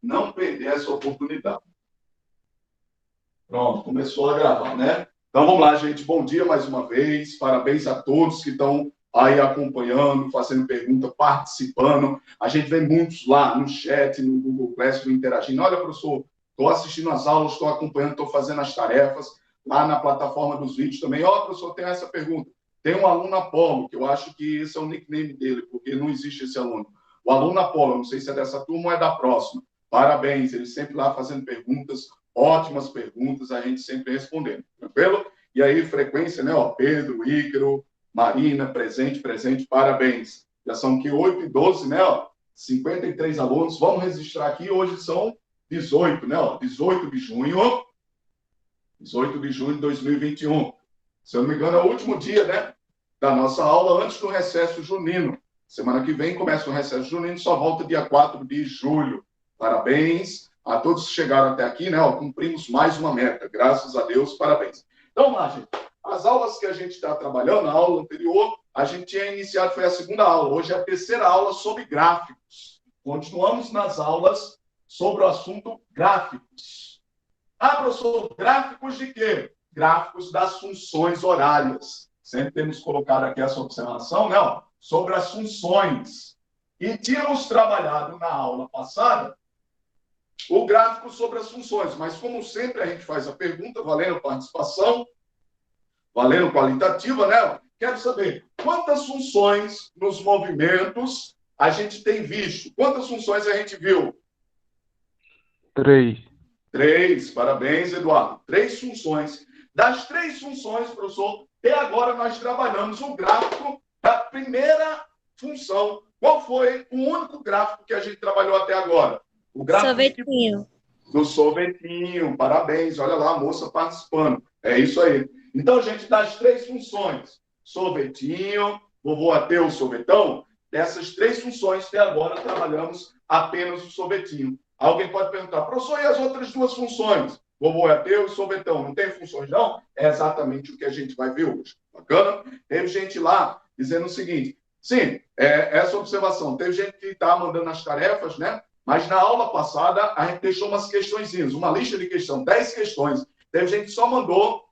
não perder essa oportunidade. Pronto, começou a gravar, né? Então vamos lá, gente. Bom dia mais uma vez. Parabéns a todos que estão aí acompanhando, fazendo pergunta, participando. A gente vê muitos lá no chat, no Google Classroom, interagindo. Olha, professor, estou assistindo as aulas, estou acompanhando, estou fazendo as tarefas. Lá na plataforma dos vídeos também. Ó, professor, tem essa pergunta. Tem um aluno Apolo, que eu acho que esse é o nickname dele, porque não existe esse aluno. O aluno Apolo, não sei se é dessa turma ou é da próxima. Parabéns, ele sempre lá fazendo perguntas, ótimas perguntas, a gente sempre respondendo, tranquilo? E aí, frequência, né? Ó, Pedro, Ícaro, Marina, presente, parabéns. Já são aqui 8 e 12, né? Ó, 53 alunos. Vamos registrar aqui, hoje são 18, né? Ó, 18 de junho de 2021. Se eu não me engano, é o último dia, né? Da nossa aula antes do recesso junino. Semana que vem começa o recesso junino, só volta dia 4 de julho. Parabéns a todos que chegaram até aqui, né? Ó, cumprimos mais uma meta, graças a Deus, parabéns. Então, lá, gente, as aulas que a gente está trabalhando, na aula anterior, a gente tinha iniciado, foi a segunda aula, hoje é a terceira aula sobre gráficos. Continuamos nas aulas sobre o assunto gráficos. Ah, professor, gráficos de quê? Gráficos das funções horárias. Sempre temos colocado aqui essa observação, né? Ó, sobre as funções. E tínhamos trabalhado na aula passada o gráfico sobre as funções, mas como sempre a gente faz a pergunta, valendo participação, valendo qualitativa, né? Quero saber quantas funções nos movimentos a gente tem visto? Quantas funções a gente viu? 3. 3, parabéns, Eduardo. 3 funções. Das 3 funções, professor, até agora nós trabalhamos o gráfico da primeira função. Qual foi o único gráfico que a gente trabalhou até agora? O gráfico Sorvetinho. do sorvetinho. Parabéns, olha lá a moça participando. É isso aí. Então, gente, das 3 funções, sorvetinho, vovô ateu, sorvetão, dessas 3 funções, até agora trabalhamos apenas o sorvetinho. Alguém pode perguntar, professor, e as outras 2 funções? Vovô ateu e sorvetão, não tem funções, não? É exatamente o que a gente vai ver hoje. Bacana? Teve gente lá dizendo o seguinte, sim, essa observação, teve gente que está mandando as tarefas, né? Mas na aula passada, a gente deixou umas questõezinhas, uma lista de questões, 10 questões. Teve gente que só mandou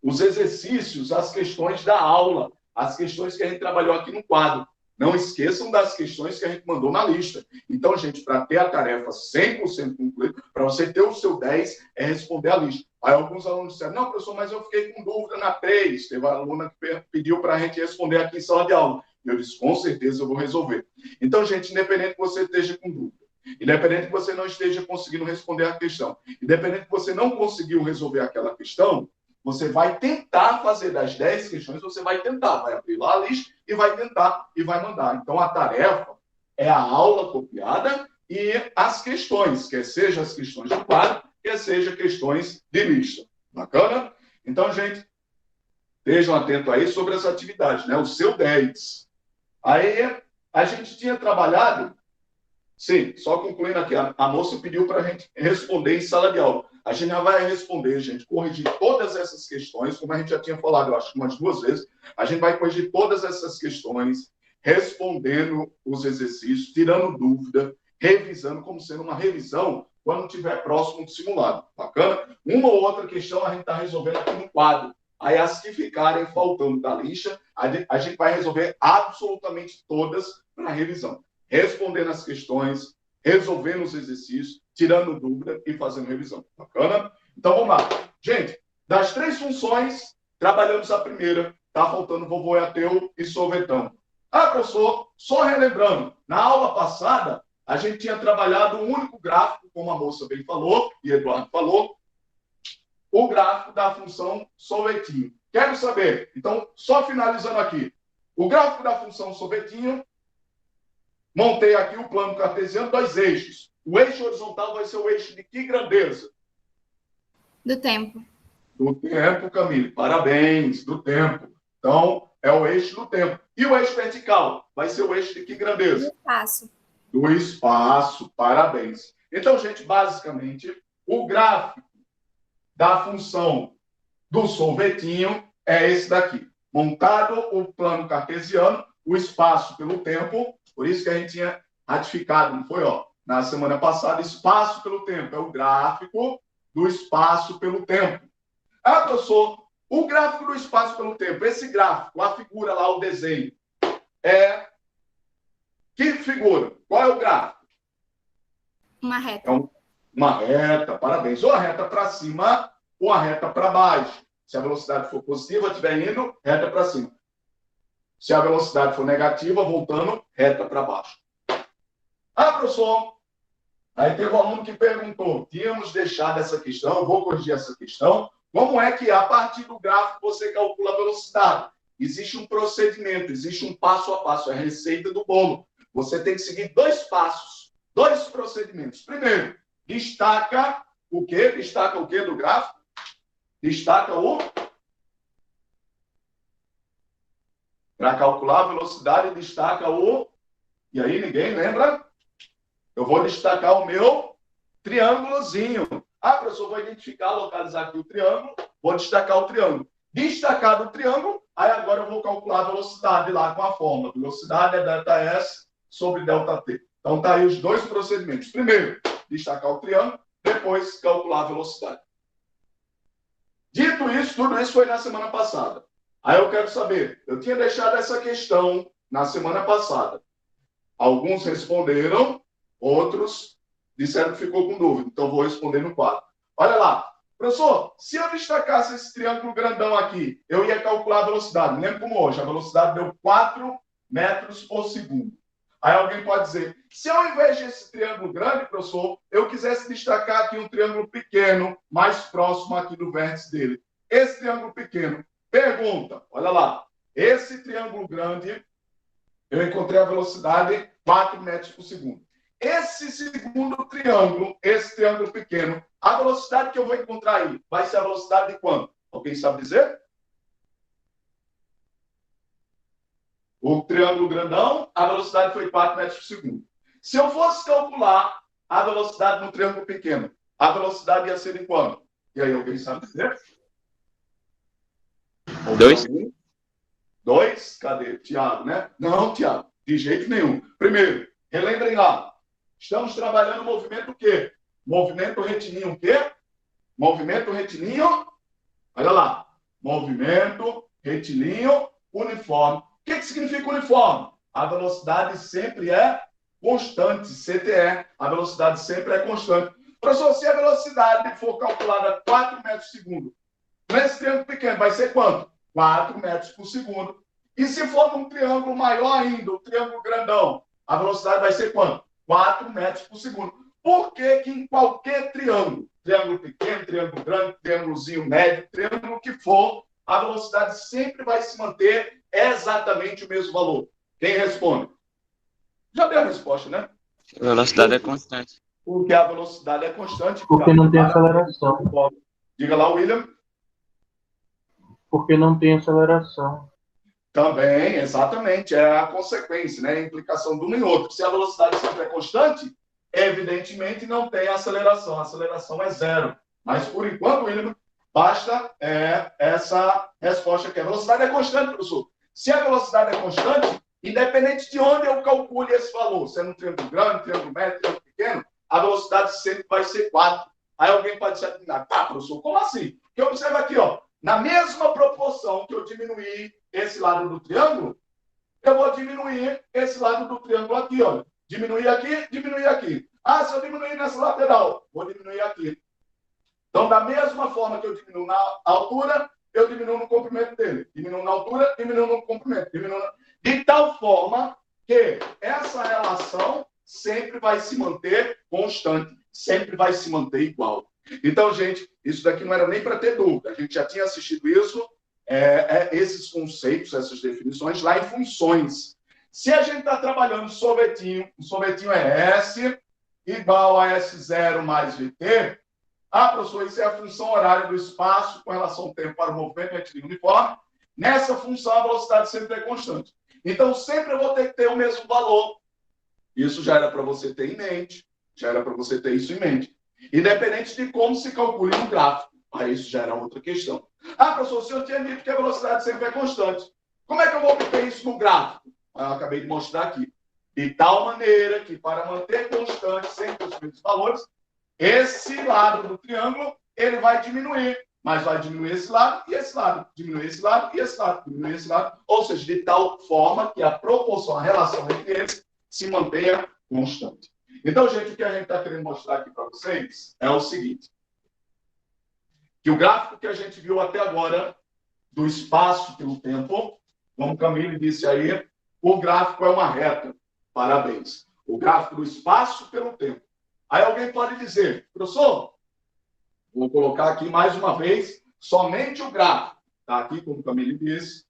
os exercícios, as questões da aula, as questões que a gente trabalhou aqui no quadro. Não esqueçam das questões que a gente mandou na lista. Então, gente, para ter a tarefa 100% concluída, para você ter o seu 10, é responder a lista. Aí alguns alunos disseram, não, professor, mas eu fiquei com dúvida na 3. Teve uma aluna que pediu para a gente responder aqui em sala de aula. Eu disse, com certeza eu vou resolver. Então, gente, independente que você esteja com dúvida, independente que você não esteja conseguindo responder a questão, independente que você não conseguiu resolver aquela questão, você vai tentar fazer das 10 questões, você vai tentar, vai abrir lá a lista e vai tentar e vai mandar. Então, a tarefa é a aula copiada e as questões, quer seja as questões do quadro, quer seja questões de lista. Bacana? Então, gente, estejam atentos aí sobre essa atividade, né? O seu 10. Aí, a gente tinha trabalhado. Sim, só concluindo aqui, a moça pediu para a gente responder em sala de aula. A gente já vai responder, gente, corrigir todas essas questões, como a gente já tinha falado, eu acho que umas 2 vezes, a gente vai corrigir todas essas questões, respondendo os exercícios, tirando dúvida, revisando, como sendo uma revisão, quando estiver próximo do simulado. Bacana? Uma ou outra questão a gente está resolvendo aqui no quadro. Aí as que ficarem faltando da lista, a gente vai resolver absolutamente todas para revisão. Respondendo as questões, resolvendo os exercícios, tirando dúvida e fazendo revisão. Bacana? Então, vamos lá. Gente, das 3 funções, trabalhamos a primeira. Está faltando vovô ateu e sorvetão. Ah, professor, só relembrando, na aula passada, a gente tinha trabalhado um único gráfico, como a moça bem falou, e Eduardo falou, o gráfico da função sorvetinho. Quero saber, então, só finalizando aqui, o gráfico da função sorvetinho, montei aqui o plano cartesiano, 2 eixos. O eixo horizontal vai ser o eixo de que grandeza? Do tempo. Do tempo, Camille. Parabéns, do tempo. Então, é o eixo do tempo. E o eixo vertical? Vai ser o eixo de que grandeza? Do espaço. Do espaço. Parabéns. Então, gente, basicamente, o gráfico da função do sorvetinho é esse daqui. Montado o plano cartesiano, o espaço pelo tempo, por isso que a gente tinha ratificado, não foi? Ó, na semana passada, espaço pelo tempo. É o gráfico do espaço pelo tempo. Ah, professor, o gráfico do espaço pelo tempo, esse gráfico, a figura lá, o desenho, é... Que figura? Qual é o gráfico? Uma reta. É uma reta, parabéns. Ou a reta para cima, ou a reta para baixo. Se a velocidade for positiva, estiver indo, reta para cima. Se a velocidade for negativa, voltando, reta para baixo. Ah, professor, aí teve um aluno que perguntou, tínhamos deixado essa questão, eu vou corrigir essa questão, como é que a partir do gráfico você calcula a velocidade? Existe um procedimento, existe um passo a passo, é a receita do bolo. Você tem que seguir 2 passos, 2 procedimentos. Primeiro, destaca o quê? Destaca o quê do gráfico? Destaca o... Para calcular a velocidade, destaca o... E aí, ninguém lembra? Eu vou destacar o meu triângulozinho. Ah, professor, vou identificar, localizar aqui o triângulo, vou destacar o triângulo. Destacado o triângulo, aí agora eu vou calcular a velocidade lá com a fórmula. Velocidade é ΔS sobre ΔT. Então, tá aí os 2 procedimentos. Primeiro, destacar o triângulo, depois calcular a velocidade. Dito isso, tudo isso foi na semana passada. Aí eu quero saber, eu tinha deixado essa questão na semana passada. Alguns responderam, outros disseram que ficou com dúvida. Então, vou responder no quadro. Olha lá. Professor, se eu destacasse esse triângulo grandão aqui, eu ia calcular a velocidade. Lembra como hoje? A velocidade deu 4 metros por segundo. Aí alguém pode dizer, se ao invés desse triângulo grande, professor, eu quisesse destacar aqui um triângulo pequeno, mais próximo aqui do vértice dele. Esse triângulo pequeno. Pergunta, olha lá. Esse triângulo grande, eu encontrei a velocidade 4 metros por segundo. Esse segundo triângulo, esse triângulo pequeno, a velocidade que eu vou encontrar aí vai ser a velocidade de quanto? Alguém sabe dizer? O triângulo grandão, a velocidade foi 4 metros por segundo. Se eu fosse calcular a velocidade no triângulo pequeno, a velocidade ia ser de quanto? E aí, alguém sabe dizer? 2. 2? Cadê? Tiago, né? Não, Tiago, de jeito nenhum. Primeiro, relembrem lá. Estamos trabalhando o movimento o quê? Movimento retilíneo o quê? Movimento retilíneo, olha lá. Movimento retilíneo uniforme. O que significa uniforme? A velocidade sempre é constante, CTE. A velocidade sempre é constante. Professor, se a velocidade for calculada 4 metros por segundo, nesse triângulo pequeno vai ser quanto? 4 metros por segundo. E se for num triângulo maior ainda, o triângulo grandão, a velocidade vai ser quanto? 4 metros por segundo. Por que que em qualquer triângulo, triângulo pequeno, triângulo grande, triângulozinho médio, triângulo que for, a velocidade sempre vai se manter exatamente o mesmo valor? Quem responde? Já deu a resposta, né? A velocidade é constante. Porque a velocidade é constante. Porque não tem aceleração. Diga lá, William. Porque não tem aceleração. Também, exatamente, é a consequência, né? A implicação de um em outro. Se a velocidade sempre é constante, evidentemente não tem aceleração. A aceleração é 0. Mas, por enquanto, William, basta essa resposta aqui. A velocidade é constante, professor. Se a velocidade é constante, independente de onde eu calcule esse valor, se é no triângulo grande, triângulo médio, triângulo pequeno, a velocidade sempre vai ser 4. Aí alguém pode dizer, tá, professor, como assim? Porque observa aqui, ó, na mesma proporção que eu diminuí esse lado do triângulo, eu vou diminuir esse lado do triângulo aqui, ó. Diminuir aqui, diminuir aqui. Ah, se eu diminuir nessa lateral, vou diminuir aqui. Então, da mesma forma que eu diminuo na altura, eu diminuo no comprimento dele. Diminuo na altura, diminuo no comprimento. De tal forma que essa relação sempre vai se manter constante, sempre vai se manter igual. Então, gente, isso daqui não era nem para ter dúvida. A gente já tinha assistido isso, esses conceitos, essas definições, lá em funções. Se a gente está trabalhando sorvetinho, o sorvetinho é S igual a S0 mais VT. Ah, professor, isso é a função horária do espaço com relação ao tempo para o movimento retilíneo uniforme. Nessa função, a velocidade sempre é constante. Então, sempre eu vou ter que ter o mesmo valor. Isso já era para você ter em mente. Já era para você ter isso em mente. Independente de como se calcule no gráfico. Aí isso já era outra questão. Ah, professor, o senhor tinha dito que a velocidade sempre é constante. Como é que eu vou obter isso no gráfico? Eu acabei de mostrar aqui. de tal maneira que, para manter constante sempre os mesmos valores, esse lado do triângulo ele vai diminuir, mas vai diminuir esse lado e esse lado, diminuir esse lado e esse lado, diminuir esse lado, ou seja, de tal forma que a proporção, a relação entre eles se mantenha constante. Então, gente, o que a gente está querendo mostrar aqui para vocês é o seguinte, que o gráfico que a gente viu até agora do espaço pelo tempo, como o Camille disse aí, o gráfico é uma reta. Parabéns. O gráfico do espaço pelo tempo. Aí alguém pode dizer, professor, vou colocar aqui mais uma vez, somente o gráfico. Está aqui, como o Camille disse,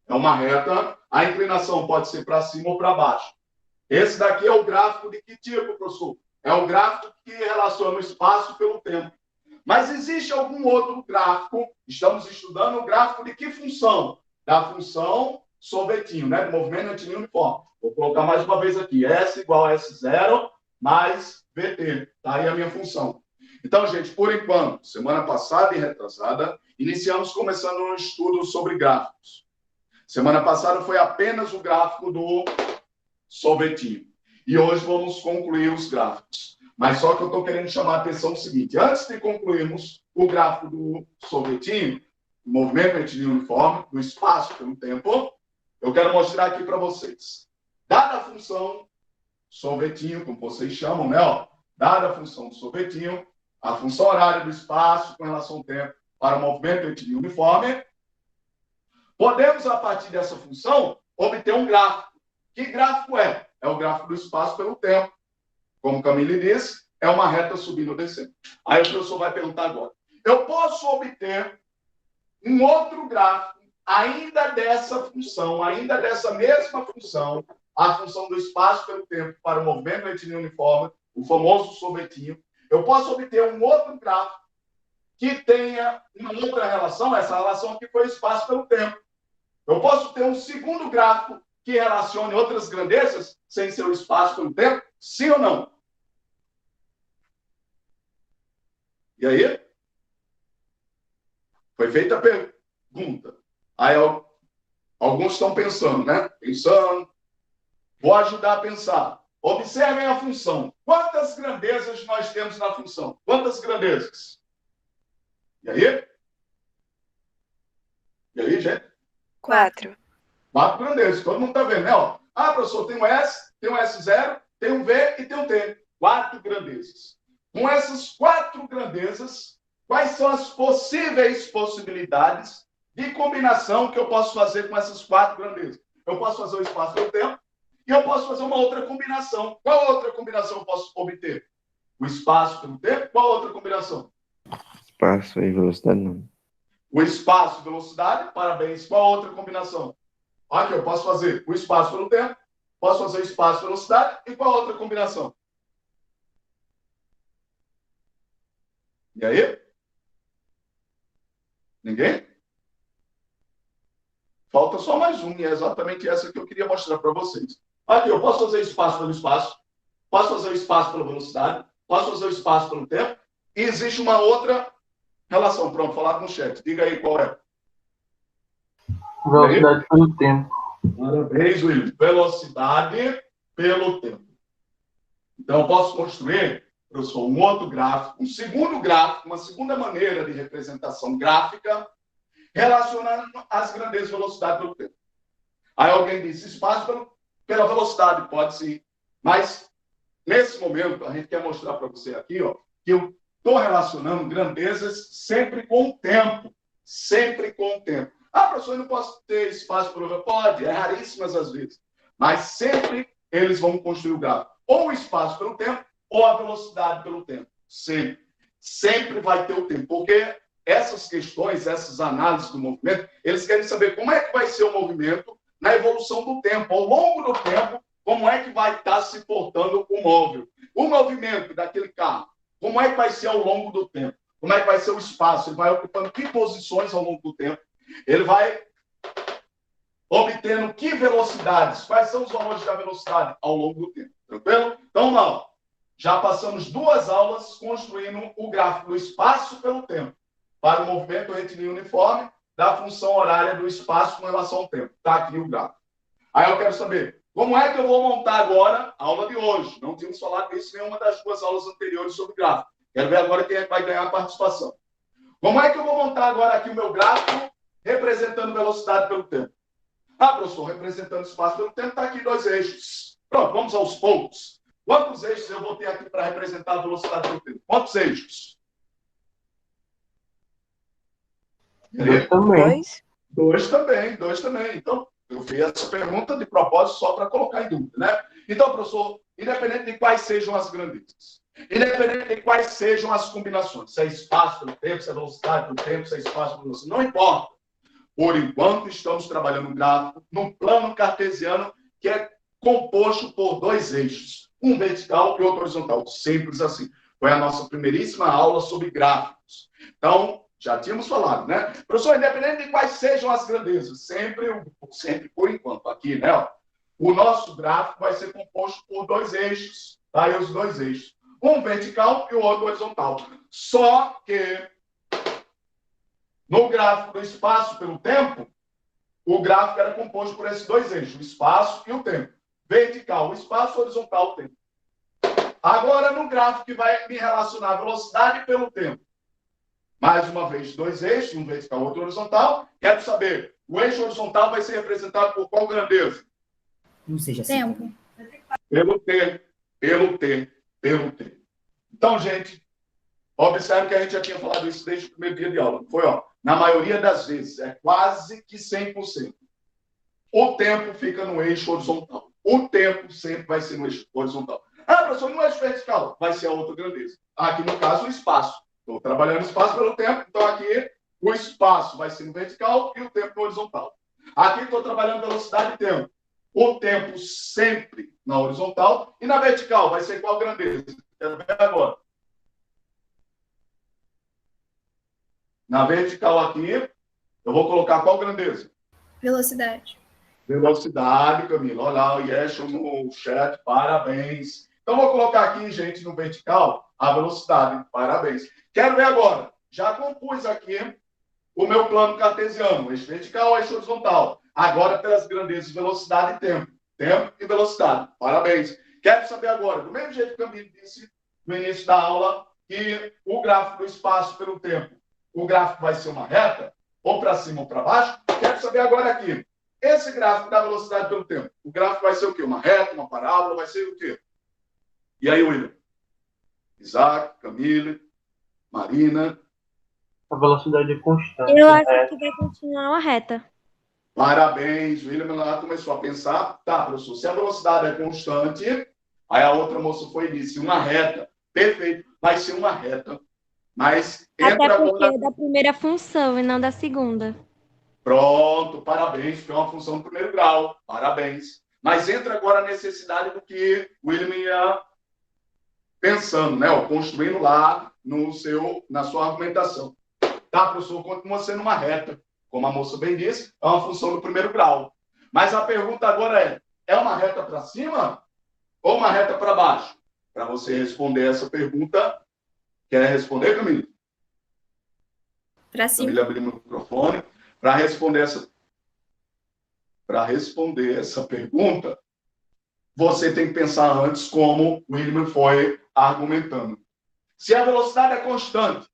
é uma reta. A inclinação pode ser para cima ou para baixo. Esse daqui é o gráfico de que tipo, professor? É o gráfico que relaciona o espaço pelo tempo. Mas existe algum outro gráfico, estamos estudando o gráfico de que função? Da função sorvetinho, né? Do movimento retilíneo uniforme. Vou colocar mais uma vez aqui, S igual a S0 mais VT. Tá aí a minha função. Então, gente, por enquanto, semana passada e retrasada, iniciamos começando um estudo sobre gráficos. Semana passada foi apenas o gráfico do sorvetinho. E hoje vamos concluir os gráficos. Mas só que eu estou querendo chamar a atenção o seguinte, antes de concluirmos o gráfico do sorvetinho, do movimento retilíneo uniforme, do espaço pelo tempo, eu quero mostrar aqui para vocês. Dada a função sorvetinho, como vocês chamam, né? Ó, dada a função do sorvetinho, a função horária do espaço com relação ao tempo para o movimento retilíneo uniforme, podemos, a partir dessa função, obter um gráfico. Que gráfico é? É o gráfico do espaço pelo tempo. Como Camille disse, é uma reta subindo ou descendo. Aí o professor vai perguntar agora. Eu posso obter um outro gráfico, ainda dessa função, ainda dessa mesma função, a função do espaço pelo tempo para o movimento retilíneo uniforme, o famoso sorvetinho. Eu posso obter um outro gráfico que tenha uma outra relação, essa relação aqui foi espaço pelo tempo. Eu posso ter um segundo gráfico que relacione outras grandezas sem ser o espaço pelo tempo? Sim ou não? E aí? Foi feita a pergunta. Aí alguns estão pensando, né? Pensando. Vou ajudar a pensar. Observem a função. Quantas grandezas nós temos na função? Quantas grandezas? E aí? E aí, gente? 4. 4 grandezas. Todo mundo está vendo, né? Ó, professor, tem um S, tem um S0, tem um V e tem um T. 4 grandezas. Com essas 4 grandezas, quais são as possíveis possibilidades de combinação que eu posso fazer com essas 4 grandezas? Eu posso fazer o espaço pelo tempo e eu posso fazer uma outra combinação. Qual outra combinação eu posso obter? O espaço pelo tempo? Qual outra combinação? Espaço e velocidade, não. O espaço e velocidade, parabéns. Qual outra combinação? Aqui eu posso fazer o espaço pelo tempo, posso fazer o espaço e velocidade, e qual outra combinação? E aí? Ninguém? Falta só mais um, e é exatamente essa que eu queria mostrar para vocês. Aqui, eu posso fazer espaço pelo espaço, posso fazer o espaço pela velocidade, posso fazer o espaço pelo tempo, e existe uma outra relação. Pronto, falado no chat. Diga aí qual é. Velocidade pelo tempo. Parabéns, Will. Velocidade pelo tempo. Então, eu posso construir, professor, um outro gráfico, um segundo gráfico, uma segunda maneira de representação gráfica, relacionando as grandezas de velocidade pelo tempo. Aí alguém disse, espaço pela velocidade, pode sim. Mas, nesse momento, a gente quer mostrar para você aqui, ó, que eu estou relacionando grandezas sempre com o tempo. Sempre com o tempo. Professor, eu não posso ter espaço pelo tempo. Pode, é raríssimas às vezes. Mas sempre eles vão construir o gráfico. Ou o espaço pelo tempo, ou a velocidade pelo tempo. Sempre. Sempre vai ter o tempo. Porque essas questões, essas análises do movimento, eles querem saber como é que vai ser o movimento na evolução do tempo. Ao longo do tempo, como é que vai estar se portando o móvel. O movimento daquele carro, como é que vai ser ao longo do tempo. Como é que vai ser o espaço. Ele vai ocupando que posições ao longo do tempo. Ele vai obtendo que velocidades. Quais são os valores da velocidade ao longo do tempo. Tranquilo? Então, vamos lá. Já passamos 2 aulas construindo o gráfico do espaço pelo tempo para o movimento retilíneo uniforme da função horária do espaço com relação ao tempo. Está aqui o gráfico. Aí eu quero saber Como é que eu vou montar agora a aula de hoje? Não tínhamos falado disso em nenhuma das duas aulas anteriores sobre gráfico. Quero ver agora quem é que vai ganhar a participação. Como é que eu vou montar agora aqui o meu gráfico representando velocidade pelo tempo? Ah, professor, representando espaço pelo tempo, está aqui 2 eixos. Pronto, vamos aos poucos. Quantos eixos eu vou ter aqui para representar a velocidade pelo tempo? Quantos eixos? 2 também. 2 também, 2 também. Então, eu fiz essa pergunta de propósito só para colocar em dúvida, né? Então, professor, independente de quais sejam as grandezas, independente de quais sejam as combinações, se é espaço pelo tempo, se é velocidade pelo tempo, se é espaço pelo velocidade, não importa. Por enquanto, estamos trabalhando um gráfico num plano cartesiano que é composto por 2 eixos, um vertical e outro horizontal. Simples assim. Foi a nossa primeiríssima aula sobre gráficos. Então, já tínhamos falado, né? Professor, independente de quais sejam as grandezas, sempre por enquanto, aqui, né? Ó, o nosso gráfico vai ser composto por 2 eixos, tá? Aí os 2 eixos. Um vertical e o outro horizontal. Só que no gráfico do espaço pelo tempo, o gráfico era composto por esses 2 eixos, o espaço e o tempo. Vertical, o espaço, horizontal, o tempo. Agora, no gráfico que vai me relacionar a velocidade pelo tempo, mais uma vez, 2 eixos, um vertical, outro horizontal. Quero saber, o eixo horizontal vai ser representado por qual grandeza? Não seja assim. Tempo. Pelo T, pelo T, pelo T. Então, gente, observe que a gente já tinha falado isso desde o primeiro dia de aula. Foi, ó, na maioria das vezes, é quase que 100%. O tempo fica no eixo horizontal. O tempo sempre vai ser no eixo horizontal. Ah, professor, no eixo vertical vai ser a outra grandeza. Aqui, no caso, o espaço. Estou trabalhando espaço pelo tempo, então aqui o espaço vai ser no vertical e o tempo no horizontal. Aqui estou trabalhando velocidade e tempo. O tempo sempre na horizontal e na vertical vai ser qual grandeza? Quero ver agora. Na vertical aqui, eu vou colocar qual grandeza? Velocidade. Velocidade, Camila. Olha lá, o Yeshua no chat, parabéns. Então, vou colocar aqui, gente, no vertical, a velocidade. Parabéns. Quero ver agora. Já compus aqui o meu plano cartesiano. Eixo vertical, eixo horizontal. Agora, pelas grandezas, velocidade e tempo. Tempo e velocidade. Parabéns. Quero saber agora, do mesmo jeito que o Camilo disse no início da aula, que o gráfico do espaço pelo tempo, o gráfico vai ser uma reta, ou para cima ou para baixo. Quero saber agora aqui. Esse gráfico da velocidade pelo tempo, o gráfico vai ser o quê? Uma reta, uma parábola, vai ser o quê? E aí, William? Isaac, Camille, Marina. A velocidade é constante. Eu acho que vai continuar uma reta. Parabéns, William lá começou a pensar. Tá, professor, se a velocidade é constante, aí a outra moça foi e disse, uma reta. Perfeito, vai ser uma reta. Mas entra Até porque agora... é da primeira função e não da segunda. Pronto, parabéns, foi uma função do primeiro grau, parabéns. Mas entra agora a necessidade do que o William ia pensando, né? Ó, construindo lá na sua argumentação. Tá, professor, continua sendo uma reta. Como a moça bem disse, é uma função do primeiro grau. Mas a pergunta agora é uma reta para cima ou uma reta para baixo? Para você responder essa pergunta, quer responder, Camila? Para cima. Camila, abriu o microfone. Para responder essa pergunta, você tem que pensar antes como o William foi argumentando. Se a velocidade é constante,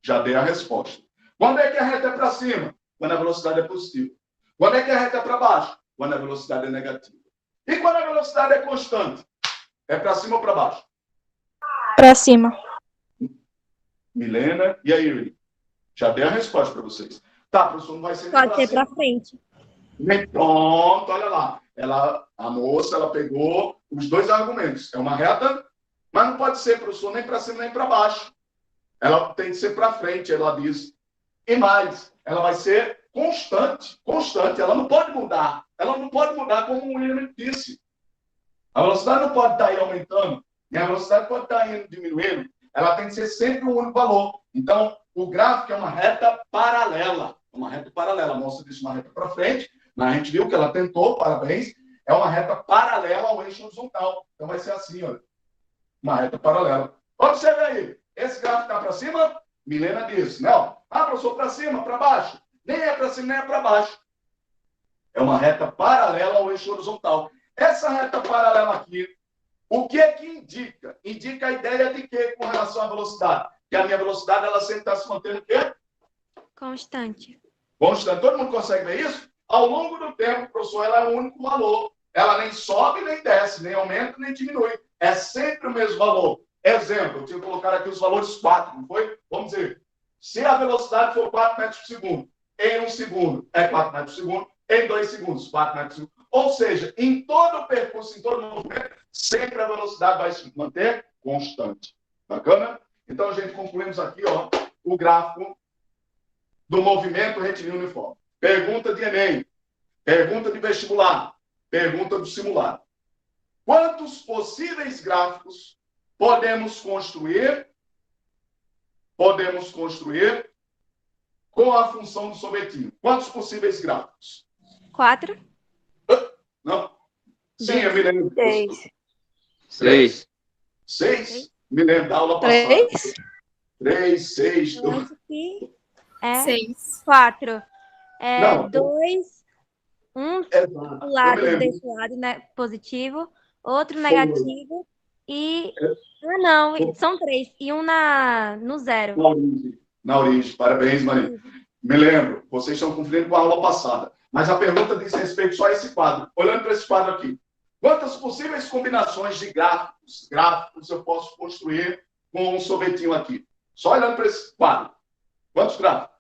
já dei a resposta. Quando é que a reta é para cima? Quando a velocidade é positiva. Quando é que a reta é para baixo? Quando a velocidade é negativa. E quando a velocidade é constante? É para cima ou para baixo? Para cima. Milena, e aí, William? Já dei a resposta para vocês. Tá, professor, não vai ser Pode ser cima. para frente. Pronto, olha lá. A moça, ela pegou os 2 argumentos. É uma reta, mas não pode ser, professor, nem para cima nem para baixo. Ela tem que ser para frente, ela diz. E mais, ela vai ser constante, ela não pode mudar. Ela não pode mudar como o William disse. A velocidade não pode estar aí aumentando, e a velocidade pode estar aí diminuindo. Ela tem que ser sempre um único valor. Então, o gráfico é uma reta paralela. Uma reta paralela. A moça disse uma reta para frente, mas a gente viu que ela tentou, parabéns. É uma reta paralela ao eixo horizontal. Então, vai ser assim, olha. Uma reta paralela. Observe aí. Esse gráfico está para cima? Milena disse, não. Ah, professor, para cima, para baixo. Nem é para cima, nem é para baixo. É uma reta paralela ao eixo horizontal. Essa reta paralela aqui, o que é que indica? Indica a ideia de quê com relação à velocidade? Que a minha velocidade, ela sempre está se mantendo o quê? Constante. Constante. Todo mundo consegue ver isso? Ao longo do tempo, professor, ela é o único valor. Ela nem sobe, nem desce, nem aumenta, nem diminui. É sempre o mesmo valor. Exemplo, eu tinha que colocar aqui os valores 4, não foi? Vamos dizer, se a velocidade for 4 metros por segundo, em 1 segundo é 4 metros por segundo, em 2 segundos, 4 metros por segundo. Ou seja, em todo o percurso, em todo o movimento, sempre a velocidade vai se manter constante. Bacana? Então, a gente concluímos aqui, ó, o gráfico do movimento retilíneo uniforme. Pergunta de Enem, pergunta de vestibular, pergunta do simulado. Quantos possíveis gráficos podemos construir com a função do sorvetinho? Quantos possíveis gráficos? 4. Não? Sim, eu me lembro. 6. 6? Me lembro da aula passada. 3. 3, 6, Eu 2. acho que é 6. 4. Não. 2, um Exato. lado Eu me lembro. desse lado, né, positivo, outro Foi. negativo e... Ah, não, são 3. E um no zero. Na origem. Parabéns, Maria. Me lembro. Vocês estão confundindo com a aula passada. Mas a pergunta diz respeito só a esse quadro. Olhando para esse quadro aqui. Quantas possíveis combinações de gráficos eu posso construir com um sorvetinho aqui? Só olhando para esse quadro. Quantos gráficos?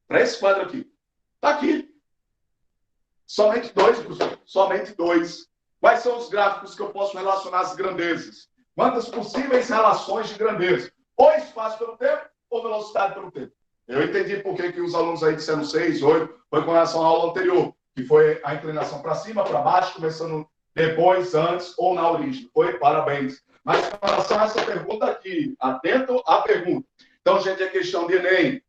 Para esse quadro aqui. Está aqui. Somente 2, professor. Somente 2. Quais são os gráficos que eu posso relacionar às grandezas? Quantas possíveis relações de grandeza? Ou espaço pelo tempo, ou velocidade pelo tempo. Eu entendi por que os alunos aí disseram 6, 8, foi com relação à aula anterior, que foi a inclinação para cima, para baixo, começando depois, antes ou na origem. Foi? Parabéns. Mas com relação a essa pergunta aqui, atento à pergunta. Então, gente, é questão de Enem,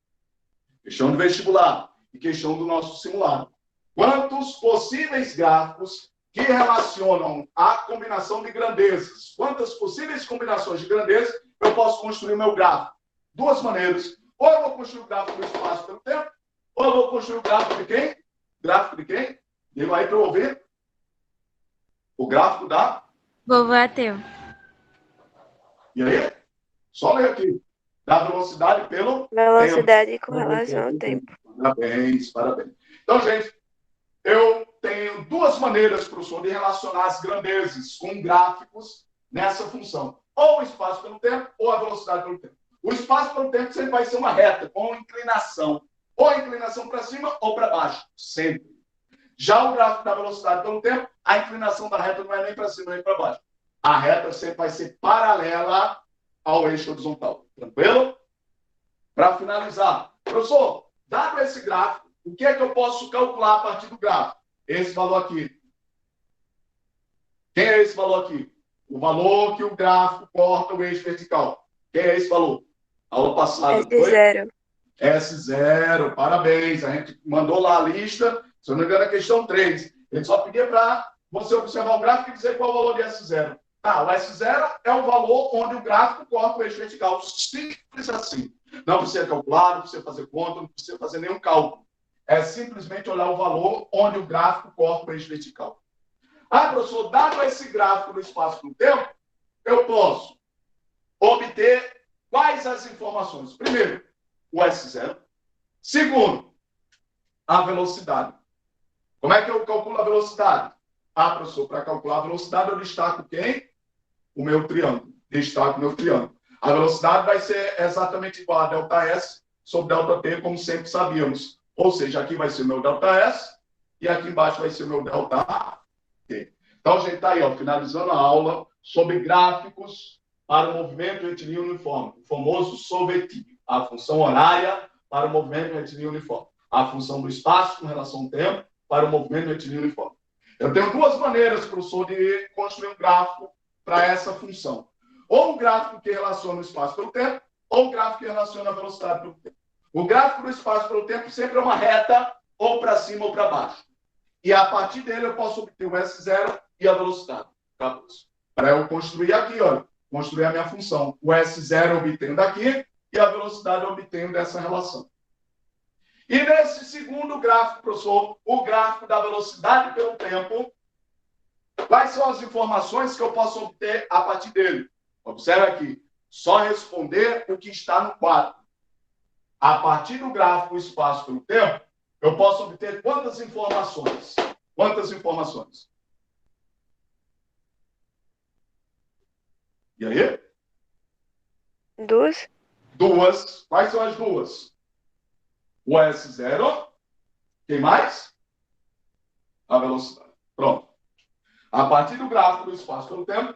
questão de vestibular e questão do nosso simulado. Quantos possíveis gráficos que relacionam a combinação de grandezas? Quantas possíveis combinações de grandezas eu posso construir o meu gráfico? Duas maneiras. Ou eu vou construir o gráfico do espaço pelo tempo, ou eu vou construir o gráfico de quem? Gráfico de quem? Diga aí para eu ouvir. O gráfico da... Vovô ateu. E aí? Só ler aqui. Da velocidade pelo Velocidade tempo. com relação ao tempo. Parabéns, parabéns. Então, gente, eu tenho duas maneiras, professor, de relacionar as grandezas com gráficos nessa função. Ou o espaço pelo tempo, ou a velocidade pelo tempo. O espaço pelo tempo sempre vai ser uma reta, com inclinação. Ou a inclinação para cima ou para baixo. Sempre. Já o gráfico da velocidade pelo tempo, a inclinação da reta não é nem para cima nem para baixo. A reta sempre vai ser paralela ao eixo horizontal. Tranquilo? Para finalizar. Professor, dado esse gráfico, o que é que eu posso calcular a partir do gráfico? Esse valor aqui. Quem é esse valor aqui? O valor que o gráfico corta o eixo vertical. Quem é esse valor? Aula passada. S0. S0, parabéns. A gente mandou lá a lista, se eu não me engano, a questão 3. Ele só pedia para você observar o gráfico e dizer qual é o valor de S0. Tá, o S0 é o valor onde o gráfico corta o eixo vertical. Simples assim. Não precisa calcular, não precisa fazer conta, não precisa fazer nenhum cálculo. É simplesmente olhar o valor onde o gráfico corta o eixo vertical. Ah, professor, dado esse gráfico no espaço do tempo, eu posso obter quais as informações? Primeiro, o S0. Segundo, a velocidade. Como é que eu calculo a velocidade? Ah, professor, para calcular a velocidade, eu destaco quem? O meu triângulo. Destaco o meu triângulo. A velocidade vai ser exatamente igual a ΔS sobre ΔT, como sempre sabíamos. Ou seja, aqui vai ser o meu ΔS e aqui embaixo vai ser o meu ΔT. Então, a gente está aí, ó, finalizando a aula sobre gráficos para o movimento retilíneo uniforme, o famoso sorvetinho. A função horária para o movimento retilíneo uniforme. A função do espaço com relação ao tempo para o movimento retilíneo uniforme. Eu tenho duas maneiras, professor, de construir um gráfico para essa função. Ou um gráfico que relaciona o espaço pelo tempo, ou um gráfico que relaciona a velocidade pelo tempo. O gráfico do espaço pelo tempo sempre é uma reta, ou para cima ou para baixo. E a partir dele eu posso obter o S0 e a velocidade. Para eu construir aqui, olha, construir a minha função. O S0 eu obtenho daqui e a velocidade eu obtenho dessa relação. E nesse segundo gráfico, professor, o gráfico da velocidade pelo tempo, quais são as informações que eu posso obter a partir dele? Observe aqui, só responder o que está no quadro. A partir do gráfico espaço pelo tempo, eu posso obter quantas informações? Quantas informações? E aí? Duas. Duas. Quais são as duas? O S0. Quem mais? A velocidade. Pronto. A partir do gráfico do espaço pelo tempo,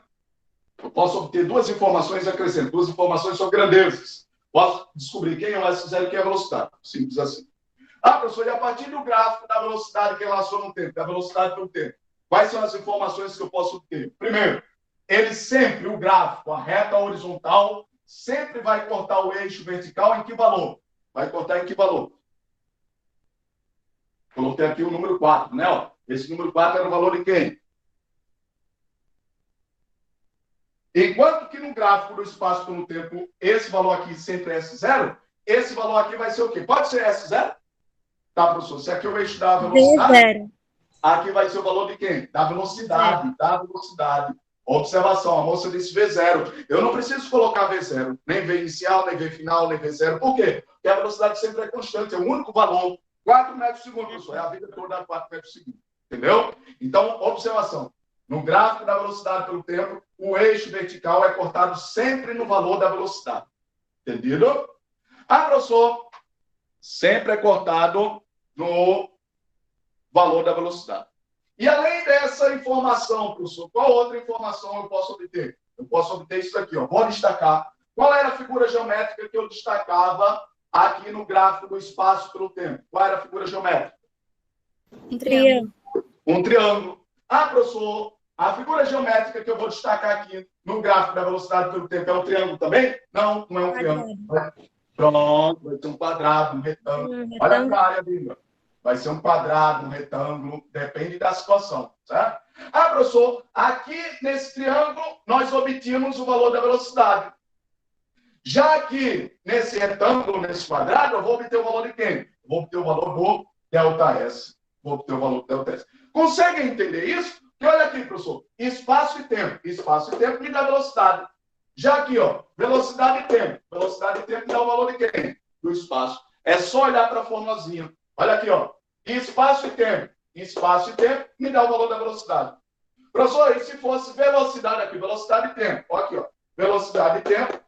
eu posso obter duas informações e acrescento. Duas informações sobre grandezas. Posso descobrir quem é o S0 e quem é a velocidade. Simples assim. Ah, professor, e a partir do gráfico da velocidade que relaciona o tempo, da velocidade pelo tempo, quais são as informações que eu posso obter? Primeiro, ele sempre, o gráfico, a reta horizontal, sempre vai cortar o eixo vertical em que valor? Vai cortar em que valor? Coloquei aqui o número 4, né? Ó, esse número 4 era o valor de quem? Enquanto que no gráfico do espaço pelo tempo, esse valor aqui sempre é S0, esse valor aqui vai ser o quê? Pode ser S0? Tá, professor? Se aqui é o eixo da velocidade, V0. aqui vai ser o valor de quem? Da velocidade, da velocidade. Observação, a moça disse V0. Eu não preciso colocar V0, nem V inicial, nem V final, nem V0. Por quê? Porque a velocidade sempre é constante, é o único valor. 4 metros por segundo, professor. É a vida toda a 4 metros por segundo. Entendeu? Então, observação. No gráfico da velocidade pelo tempo, o eixo vertical é cortado sempre no valor da velocidade. Entendido? Ah, professor, sempre é cortado no valor da velocidade. E além dessa informação, professor, qual outra informação eu posso obter? Eu posso obter isso aqui, ó. Vou destacar. Qual era a figura geométrica que eu destacava aqui no gráfico do espaço pelo tempo? Qual era a figura geométrica? Um triângulo. Um triângulo. Ah, professor, a figura geométrica que eu vou destacar aqui no gráfico da velocidade pelo tempo é um triângulo também? Não, não é um triângulo. Pronto, vai ser um quadrado, um retângulo. Olha para a área, Bíblia. Vai ser um quadrado, um retângulo, depende da situação, certo? Ah, professor, aqui nesse triângulo nós obtínhamos o valor da velocidade. Já aqui nesse retângulo, nesse quadrado, eu vou obter o valor de quem? Eu vou obter o valor do ΔS. Vou obter o valor do ΔS. Conseguem entender isso? Porque olha aqui, professor, espaço e tempo. Espaço e tempo me dá velocidade. Já aqui, ó, velocidade e tempo. Velocidade e tempo me dá o valor de quem? Do espaço. É só olhar para a formulazinha. Olha aqui, ó. Espaço e tempo. Espaço e tempo me dá o valor da velocidade. Professor, e se fosse velocidade aqui? Velocidade e tempo. Ó, aqui, ó. Velocidade e tempo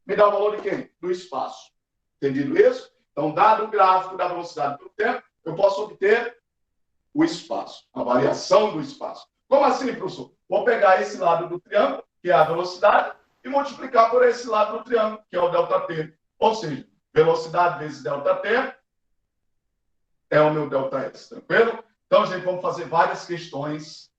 me dá o valor de quem? Do espaço. Entendido isso? Então, dado o gráfico da velocidade pelo tempo, eu posso obter o espaço, a variação do espaço. Como assim, professor? Vou pegar esse lado do triângulo, que é a velocidade, e multiplicar por esse lado do triângulo, que é o ΔT. Ou seja, velocidade vezes ΔT é o meu ΔS, tranquilo? Então, gente, vamos fazer várias questões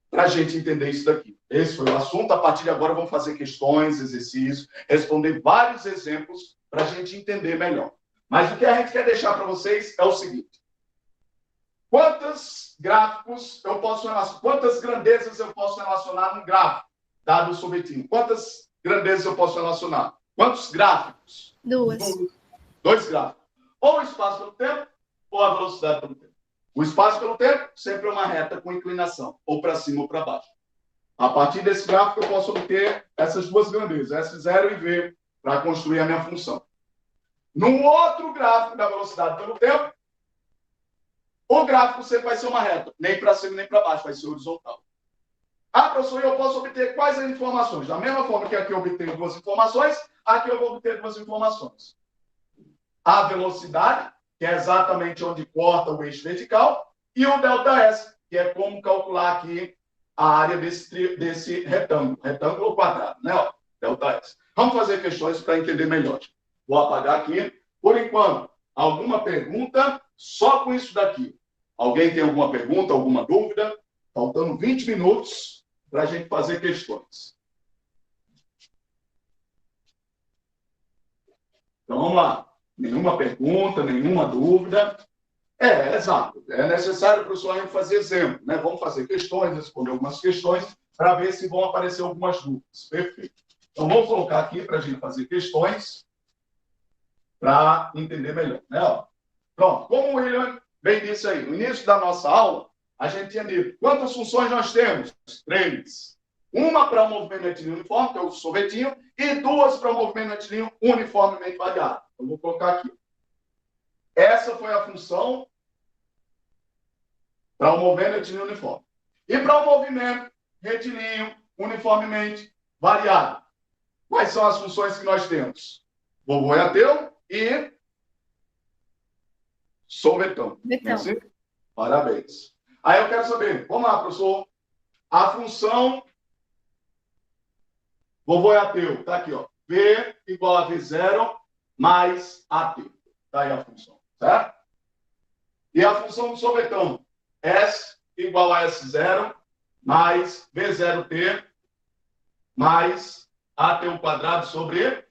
para a gente entender isso daqui. Esse foi o assunto. A partir de agora, vamos fazer questões, exercícios, responder vários exemplos para a gente entender melhor. Mas o que a gente quer deixar para vocês é o seguinte. Quantos gráficos eu posso relacionar? Quantas grandezas eu posso relacionar num gráfico, dado o sorvetinho? Quantas grandezas eu posso relacionar? Quantos gráficos? Duas. Dois gráficos. Ou o espaço pelo tempo, ou a velocidade pelo tempo. O espaço pelo tempo sempre é uma reta com inclinação, ou para cima ou para baixo. A partir desse gráfico, eu posso obter essas duas grandezas, S0 e V, para construir a minha função. No outro gráfico da velocidade pelo tempo, o gráfico sempre vai ser uma reta, nem para cima nem para baixo, vai ser horizontal. Ah, professor, eu posso obter quais as informações? Da mesma forma que aqui eu obtenho duas informações, aqui eu vou obter duas informações. A velocidade, que é exatamente onde corta o eixo vertical, e o ΔS, que é como calcular aqui a área desse retângulo. Retângulo ou quadrado, né? Ó, ΔS. Vamos fazer questões para entender melhor. Vou apagar aqui. Por enquanto, alguma pergunta só com isso daqui? Alguém tem alguma pergunta, alguma dúvida? Faltando 20 minutos para a gente fazer questões. Então, vamos lá. Nenhuma pergunta, nenhuma dúvida. Exato. É necessário, professor, a gente fazer exemplo, né? Vamos fazer questões, responder algumas questões, para ver se vão aparecer algumas dúvidas. Perfeito. Então, vamos colocar aqui para a gente fazer questões para entender melhor, né? Ó. Pronto. Como o William bem disse aí, no início da nossa aula, a gente tinha dito quantas funções nós temos? 3. Uma para o movimento retilíneo uniforme, que é o sorvetinho, e 2 para o movimento retilíneo uniformemente variado. Eu vou colocar aqui. Essa foi a função para o movimento retilíneo uniforme. E para o movimento retilíneo uniformemente variado, quais são as funções que nós temos? Vovô é ateu e sorvetão. Vetão. Assim? Parabéns. Aí eu quero saber, vamos lá, professor. A função vovô é ateu, está aqui, ó. V igual a V0 mais AT. Está aí a função, certo? E a função do sorvetão, S igual a S0 mais V0T mais AT² sobre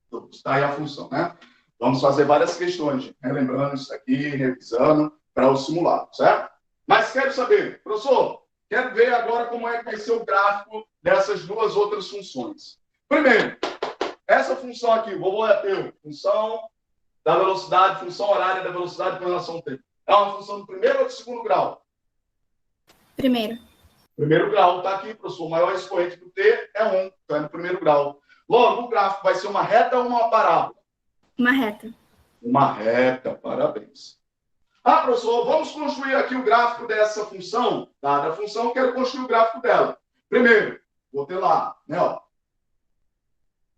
2. Está aí a função, né? Vamos fazer várias questões, gente, relembrando isso aqui, revisando para o simulado, certo? Mas quero saber, professor, quero ver agora como é que vai ser o gráfico dessas duas outras funções. Primeiro, essa função aqui, vovô é ateu, função da velocidade, função horária da velocidade com relação ao tempo. É uma função do primeiro ou do segundo grau? Primeiro. Primeiro grau, está aqui, professor. O maior expoente do T é 1, então é no primeiro grau. Logo, o gráfico vai ser uma reta ou uma parábola? Uma reta. Uma reta, parabéns. Ah, professor, vamos construir aqui o gráfico dessa função. Dada a função, quero construir o gráfico dela. Primeiro, vou ter lá, né, ó,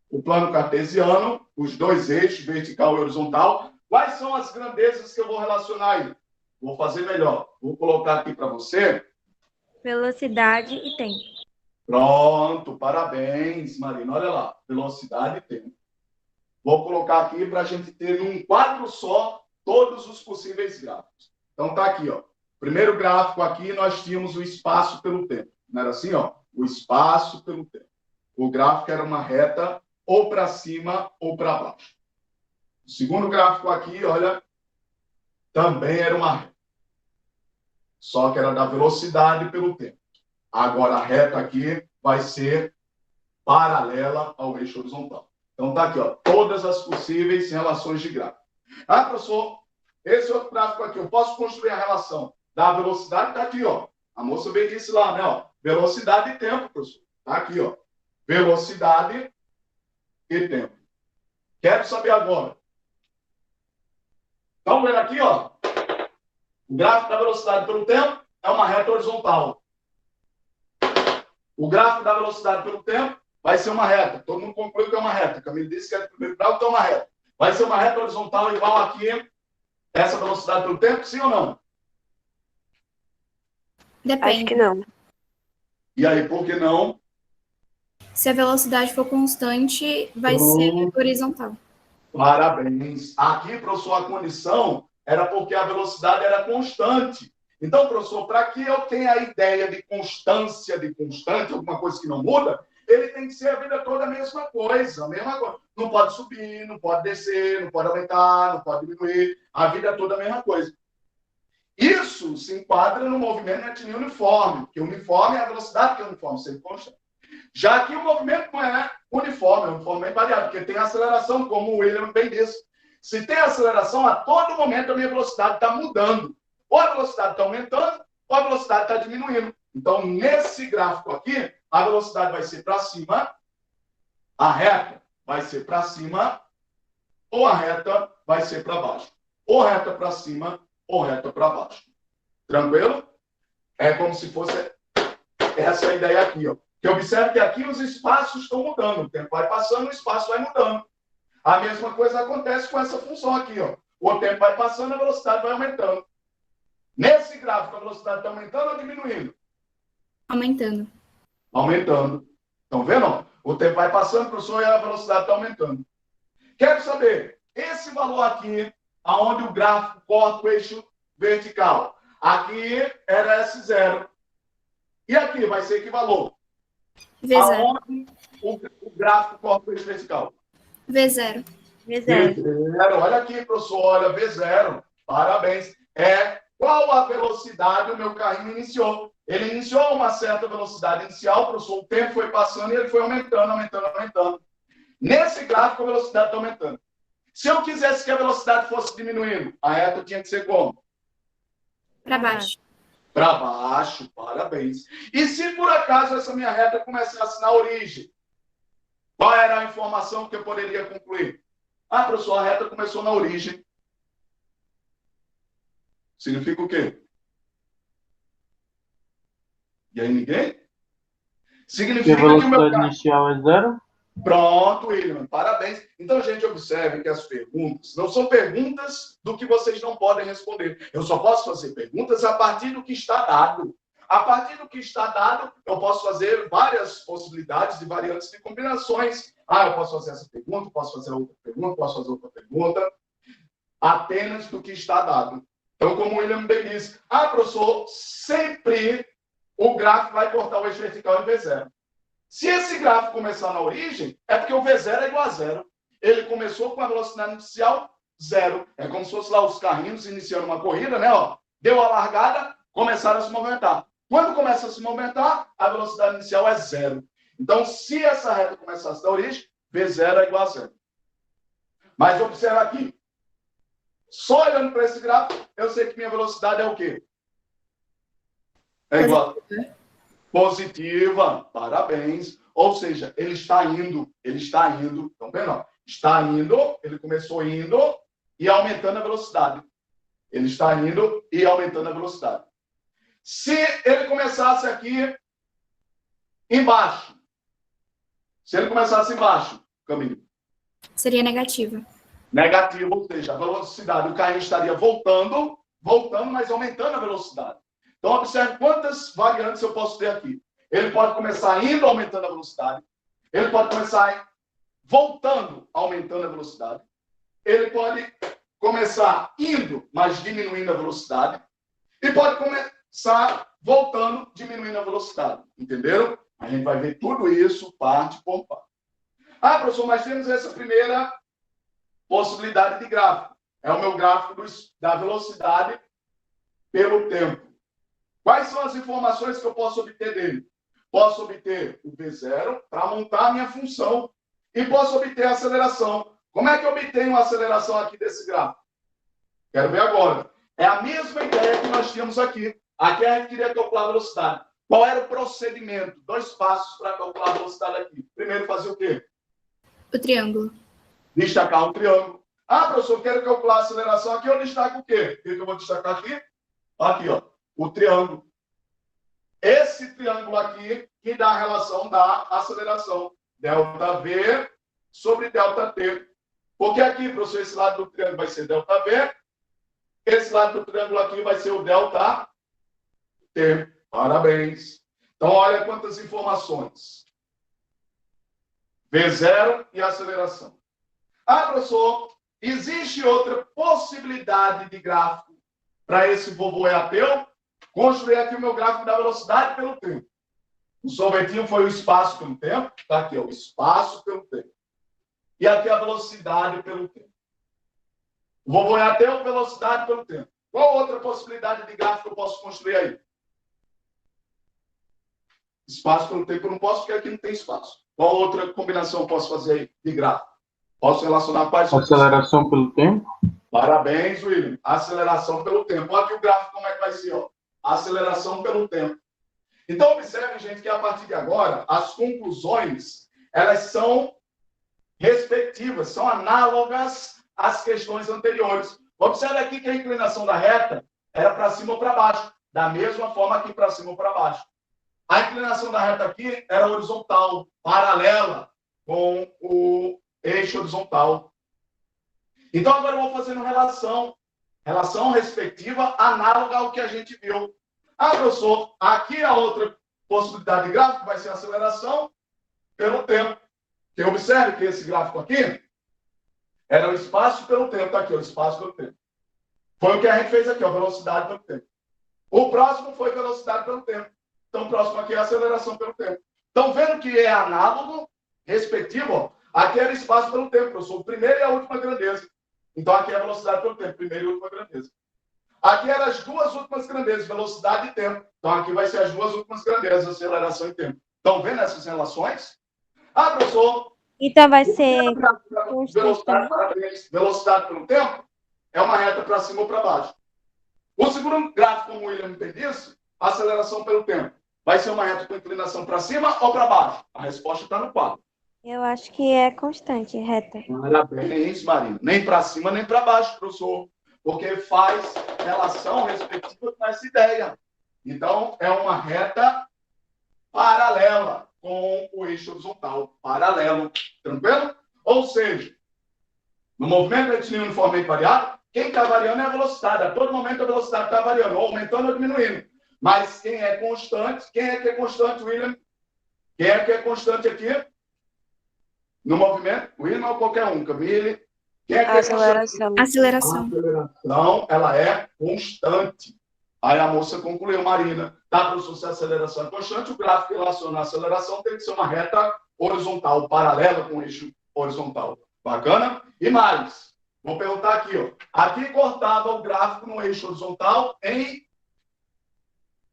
o plano cartesiano, os dois eixos, vertical e horizontal. Quais são as grandezas que eu vou relacionar aí? Vou fazer melhor. Vou colocar aqui para você. Velocidade e tempo. Pronto, parabéns, Marina. Olha lá, velocidade e tempo. Vou colocar aqui para a gente ter num quadro só todos os possíveis gráficos. Então tá aqui, ó. Primeiro gráfico aqui, nós tínhamos o espaço pelo tempo. Não era assim, ó? O espaço pelo tempo. O gráfico era uma reta ou para cima ou para baixo. O segundo gráfico aqui, olha, também era uma reta. Só que era da velocidade pelo tempo. Agora a reta aqui vai ser paralela ao eixo horizontal. Então tá aqui, ó, todas as possíveis relações de gráfico. Ah, professor, esse outro gráfico aqui, eu posso construir a relação da velocidade, tá aqui, ó. A moça bem disse lá, né, ó, velocidade e tempo, professor. Tá aqui, ó, velocidade e tempo. Quero saber agora. Estão vendo aqui, ó, o gráfico da velocidade pelo tempo é uma reta horizontal. O gráfico da velocidade pelo tempo vai ser uma reta. Todo mundo concluiu que é uma reta. Camilo disse que é do primeiro grau, então é uma reta. Vai ser uma reta horizontal igual aqui, essa velocidade pelo tempo, sim ou não? Depende. Acho que não. E aí, por que não? Se a velocidade for constante, vai ser horizontal. Parabéns. Aqui, professor, a condição era porque a velocidade era constante. Então, professor, para que eu tenha a ideia de constância, de constante, alguma coisa que não muda, ele tem que ser a vida toda a mesma coisa. Não pode subir, não pode descer, não pode aumentar, não pode diminuir. A vida toda a mesma coisa. Isso se enquadra no movimento retilíneo uniforme, que uniforme é a velocidade que é uniforme, sempre constante. Já que o movimento não é uniforme, é uniformemente variado, porque tem aceleração, como o William bem disse. Se tem aceleração, a todo momento a minha velocidade está mudando. Ou a velocidade está aumentando, ou a velocidade está diminuindo. Então, nesse gráfico aqui, a velocidade vai ser para cima, a reta vai ser para cima, ou a reta vai ser para baixo. Ou reta para cima, ou reta para baixo. Tranquilo? É como se fosse essa a ideia aqui, ó. Que observe que aqui os espaços estão mudando. O tempo vai passando, o espaço vai mudando. A mesma coisa acontece com essa função aqui, ó. O tempo vai passando, a velocidade vai aumentando. Nesse gráfico, a velocidade está aumentando ou diminuindo? Aumentando. Aumentando. Estão vendo? Ó? O tempo vai passando, professor, e a velocidade está aumentando. Quero saber, esse valor aqui, aonde o gráfico corta o eixo vertical, aqui era S0. E aqui vai ser que valor? V0. Aonde o gráfico corta o eixo vertical? V0. V0. V0. Olha aqui, professor, olha, V0. Parabéns. Qual a velocidade o meu carrinho iniciou? Ele iniciou a uma certa velocidade inicial, professor, o tempo foi passando e ele foi aumentando, aumentando, aumentando. Nesse gráfico, a velocidade está aumentando. Se eu quisesse que a velocidade fosse diminuindo, a reta tinha que ser como? Para baixo. Para baixo, parabéns. E se por acaso essa minha reta começasse na origem, qual era a informação que eu poderia concluir? Ah, professor, a reta começou na origem. Significa o quê? E aí, ninguém? Significa que a que o meu velocidade carro... inicial é 0? Pronto, William, parabéns. Então, gente, observe que as perguntas não são perguntas do que vocês não podem responder. Eu só posso fazer perguntas a partir do que está dado. A partir do que está dado, eu posso fazer várias possibilidades de variantes de combinações. Ah, eu posso fazer essa pergunta, posso fazer outra pergunta, posso fazer outra pergunta. Apenas do que está dado. Então, como o William bem disse, professor, sempre o gráfico vai cortar o eixo vertical em V0. Se esse gráfico começar na origem, é porque o V0 é igual a 0. Ele começou com a velocidade inicial 0. É como se fosse lá os carrinhos iniciando uma corrida, né? Ó, deu a largada, começaram a se movimentar. Quando começa a se movimentar, a velocidade inicial é 0. Então, se essa reta começasse da origem, V0 é igual a 0. Mas observa aqui. Só olhando para esse gráfico, eu sei que minha velocidade é o quê? É igual. Positiva, parabéns. Ou seja, ele está indo. Estão vendo? Está indo, ele começou indo e aumentando a velocidade. Ele está indo e aumentando a velocidade. Se ele começasse aqui embaixo, Camilo. Seria negativa. Negativo, ou seja, a velocidade, o carrinho estaria voltando, mas aumentando a velocidade. Então, observe quantas variantes eu posso ter aqui. Ele pode começar indo, aumentando a velocidade. Ele pode começar voltando, aumentando a velocidade. Ele pode começar indo, mas diminuindo a velocidade. E pode começar voltando, diminuindo a velocidade. Entenderam? A gente vai ver tudo isso parte por parte. Professor, mas temos essa primeira possibilidade de gráfico. É o meu gráfico da velocidade pelo tempo. Quais são as informações que eu posso obter dele? Posso obter o V0 para montar a minha função e posso obter a aceleração. Como é que eu obtenho a aceleração aqui desse gráfico? Quero ver agora. É a mesma ideia que nós tínhamos aqui. Aqui a gente queria calcular a velocidade. Qual era o procedimento? 2 passos para calcular a velocidade aqui. Primeiro, fazer o quê? O triângulo. Destacar um triângulo. Professor, eu quero calcular a aceleração aqui. Eu destaco o quê? O que eu vou destacar aqui? Aqui, ó. O triângulo. Esse triângulo aqui que dá a relação da aceleração. ΔV sobre ΔT. Porque aqui, professor, esse lado do triângulo vai ser ΔV. Esse lado do triângulo aqui vai ser o ΔT. Parabéns. Então, olha quantas informações. V0 e aceleração. Professor, existe outra possibilidade de gráfico para esse vovô é ateu? Construir aqui o meu gráfico da velocidade pelo tempo. O sorvetinho foi o espaço pelo tempo. Está aqui, ó, o espaço pelo tempo. E aqui a velocidade pelo tempo. O vovô é ateu, velocidade pelo tempo. Qual outra possibilidade de gráfico eu posso construir aí? Espaço pelo tempo eu não posso, porque aqui não tem espaço. Qual outra combinação eu posso fazer aí de gráfico? Posso relacionar quais? Aceleração pelo tempo. Parabéns, William. Aceleração pelo tempo. Olha aqui o gráfico como é que vai ser, ó. Aceleração pelo tempo. Então, observe, gente, que a partir de agora, as conclusões, elas são respectivas, são análogas às questões anteriores. Observe aqui que a inclinação da reta era para cima ou para baixo, da mesma forma aqui para cima ou para baixo. A inclinação da reta aqui era horizontal, paralela com o eixo horizontal. Então, agora eu vou fazendo relação respectiva, análoga ao que a gente viu. Professor, aqui a outra possibilidade de gráfico vai ser a aceleração pelo tempo. Porque observe que esse gráfico aqui era o espaço pelo tempo. Está aqui, o espaço pelo tempo. Foi o que a gente fez aqui, a velocidade pelo tempo. O próximo foi velocidade pelo tempo. Então, o próximo aqui é aceleração pelo tempo. Estão vendo que é análogo, respectivo? Ó. Aqui era espaço pelo tempo, professor. Primeira e a última grandeza. Então, aqui é a velocidade pelo tempo, primeira e última grandeza. Aqui eram as 2 últimas grandezas, velocidade e tempo. Então, aqui vai ser as 2 últimas grandezas, aceleração e tempo. Estão vendo essas relações? Professor, Então vai ser constante Velocidade, também? parabéns. Velocidade pelo tempo é uma reta para cima ou para baixo. O segundo gráfico, como o William me disse, aceleração pelo tempo. Vai ser uma reta com inclinação para cima ou para baixo? A resposta está no quadro. Eu acho que é constante, reta. Parabéns, Marina. Nem para cima, nem para baixo, professor. Porque faz relação respectiva com essa ideia. Então, é uma reta paralela com o eixo horizontal. Paralelo. Tranquilo? Ou seja, no movimento retilíneo uniformemente variado, quem está variando é a velocidade. A todo momento a velocidade está variando, ou aumentando ou diminuindo. Mas quem é constante, quem é que é constante, William? Quem é que é constante aqui? No movimento? William ou qualquer um? Camille? Quem é que Aceleração. é Aceleração. constante? A aceleração, ela é constante. Aí a moça concluiu, Marina. Tá, professor, se a aceleração é constante, o gráfico que relaciona a aceleração tem que ser uma reta horizontal, paralela com o eixo horizontal. Bacana? E mais, vou perguntar aqui, ó. Aqui cortava o gráfico no eixo horizontal em